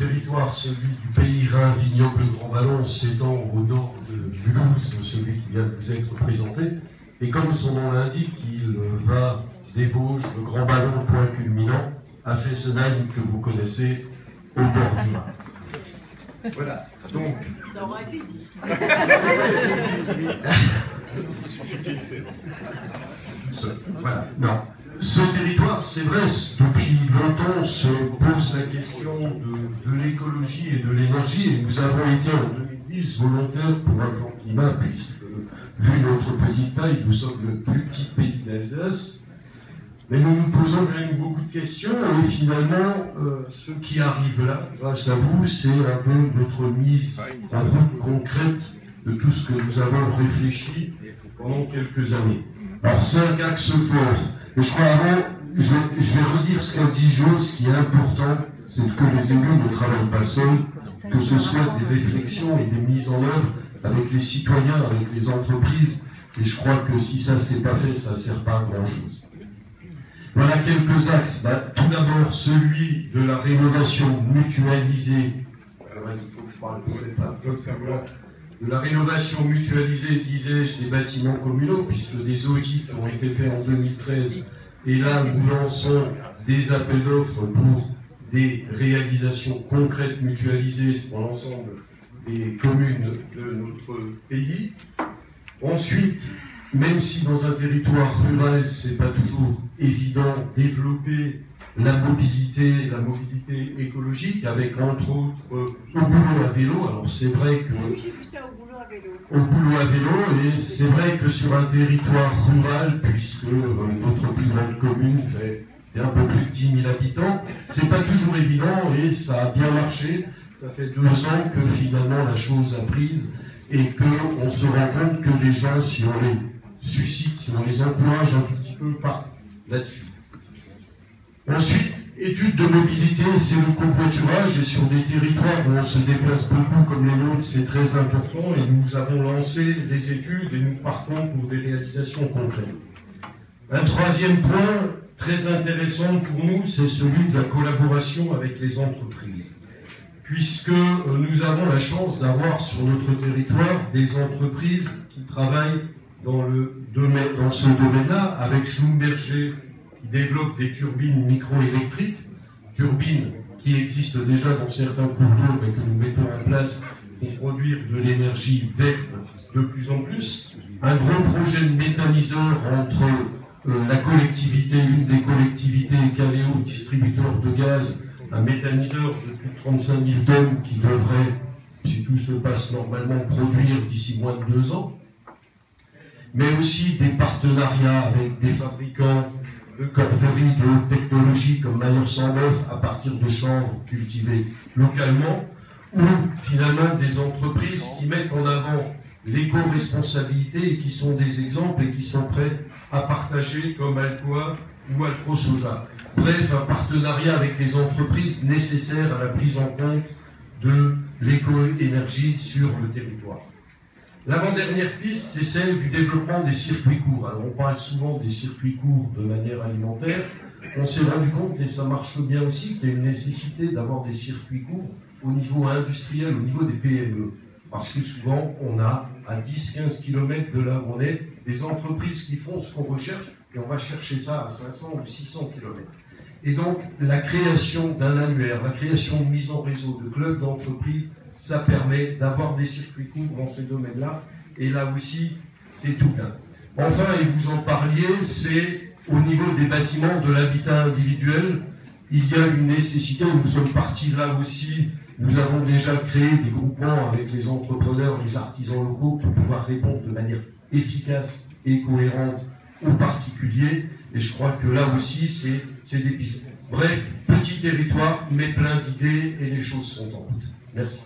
territoire, celui du pays Rhin, vignoble Grand Ballon, s'étend au nord de Mulhouse, celui qui vient de vous être présenté. Et comme son nom l'indique, il va des Vosges, le Grand Ballon, point culminant, à Fessenheim, que vous connaissez, au bord du Rhin. Voilà, donc... Ça aura été dit. Voilà, non. Ce territoire, c'est vrai, depuis longtemps se pose la question de l'écologie et de l'énergie, et nous avons été en 2010 volontaires pour un plan climat, puisque, vu notre petite taille, nous sommes le plus petit pays d'Alsace. Mais nous nous posons quand même beaucoup de questions, et finalement, ce qui arrive là, grâce à vous, c'est un peu notre mise en route concrète de tout ce que nous avons réfléchi pendant quelques années. Alors, 5 axes forts. Et je crois avant, je vais redire ce qu'a dit Jo, ce qui est important, c'est que les élus ne travaillent pas seuls, que ce soit des réflexions et des mises en œuvre avec les citoyens, avec les entreprises, et je crois que si ça ne s'est pas fait, ça ne sert pas à grand-chose. Voilà quelques axes. Tout d'abord, celui de la rénovation mutualisée. Il faut que je parle de la rénovation mutualisée, disais-je, des bâtiments communaux, puisque des audits ont été faits en 2013, et là nous lançons des appels d'offres pour des réalisations concrètes mutualisées pour l'ensemble des communes de notre pays. Ensuite, même si dans un territoire rural, c'est pas toujours évident, développer la mobilité écologique, avec entre autres au boulot à vélo. Alors c'est vrai que... Oui, j'ai vu ça au boulot à vélo. Au boulot à vélo, et c'est vrai que sur un territoire rural, puisque notre plus grande commune fait un peu plus de 10 000 habitants, c'est pas toujours évident, et ça a bien marché. Ça fait 2 ans que finalement la chose a prise, et qu'on se rend compte que les gens, si on les suscite, si on les encourage un tout petit peu, partent là-dessus. Ensuite, études de mobilité, c'est le covoiturage, et sur des territoires où on se déplace beaucoup comme les nôtres, c'est très important, et nous avons lancé des études et nous partons pour des réalisations concrètes. Un troisième point très intéressant pour nous, c'est celui de la collaboration avec les entreprises, puisque nous avons la chance d'avoir sur notre territoire des entreprises qui travaillent dans ce domaine-là, avec Schlumberger, qui développe des turbines microélectriques, turbines qui existent déjà dans certains cours d'eau, mais que nous mettons en place pour produire de l'énergie verte de plus en plus. Un gros projet de méthaniseur entre la collectivité, une des collectivités, Caléo, distributeur de gaz, un méthaniseur de plus de 35 000 tonnes qui devrait, si tout se passe normalement, produire d'ici moins de 2 ans. Mais aussi des partenariats avec des fabricants de corderies de haute technologie comme Maillot 109 à partir de chanvre cultivées localement, ou finalement des entreprises qui mettent en avant l'éco-responsabilité et qui sont des exemples et qui sont prêts à partager comme Alcoa ou Alprosoja. Bref, un partenariat avec les entreprises nécessaires à la prise en compte de l'éco-énergie sur le territoire. L'avant-dernière piste, c'est celle du développement des circuits courts. Alors, on parle souvent des circuits courts de manière alimentaire. On s'est rendu compte, et ça marche bien aussi, qu'il y a une nécessité d'avoir des circuits courts au niveau industriel, au niveau des PME. Parce que souvent, on a à 10-15 km de là où on est, des entreprises qui font ce qu'on recherche, et on va chercher ça à 500 ou 600 km. Et donc, la création d'un annuaire, la création de mise en réseau de clubs d'entreprises, ça permet d'avoir des circuits courts dans ces domaines-là, et là aussi, c'est tout plein. Enfin, et vous en parliez, c'est au niveau des bâtiments de l'habitat individuel, il y a une nécessité, nous sommes partis là aussi, nous avons déjà créé des groupements avec les entrepreneurs, les artisans locaux, pour pouvoir répondre de manière efficace et cohérente aux particuliers, et je crois que là aussi, c'est des pistes. Bref, petit territoire, mais plein d'idées, et les choses sont en route. Merci.